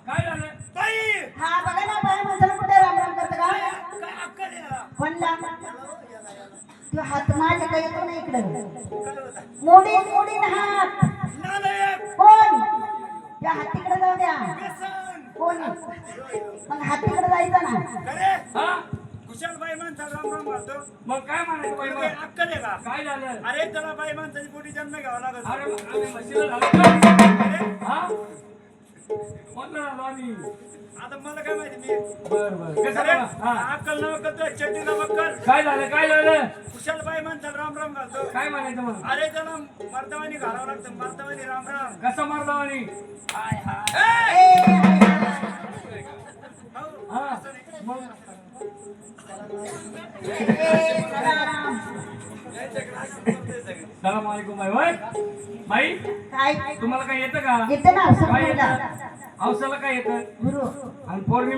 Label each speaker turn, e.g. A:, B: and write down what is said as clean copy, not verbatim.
A: काय झालं
B: बाई
C: हा बघा ना बाय माणसाला कुठे राम राम करतं का
B: काय अक्कल आहे याला?
C: म्हणला तो हात माझे काय येतो ना इकडे
B: काय होता?
C: मोडीन मोडीन हात
B: नालायक
C: कोण त्या हात तिकडे जाऊ द्या
B: व्यसन
C: कोण मग हात तिकडे जायचं ना
B: अरे
A: हा
B: कुशल बाई माणसाला राम राम घालतो
A: मग काय म्हणायचं बाई
B: तुला काही
A: मग
B: अक्कल आहे का
A: काय झालं
B: अरे त्याला बाई माणसाची पोटी जन्म घ्यावा लागत
A: अरे आम्ही म्हशीला झालो का?
B: अरे
A: हा म्हटलं झालो आम्ही
B: आता मला काय माहिती मी
A: बर बर कसं
B: अरे
A: बघा? हा
B: अक्कल न करतो चड्डीला बक्कल
A: काय झालं
B: कुशल बाई माणसाला राम राम घालतो
A: काय म्हणायचं मग
B: अरे त्याला मर्दवानी घालावं लागतं मर्दवानी राम राम
A: कसं मारला आणि
B: हाय हाय
C: ए,
B: हो.
A: हा मग
C: ए, सलाम.
A: सलाम वालेकुम बाई होय बाई
C: काय
A: तुम्हाला काय येतं का
C: येतं ना
A: काय
C: समोरला
A: येतं हौसाला काय येतं
C: गुरु
A: आणि पौर्णिमे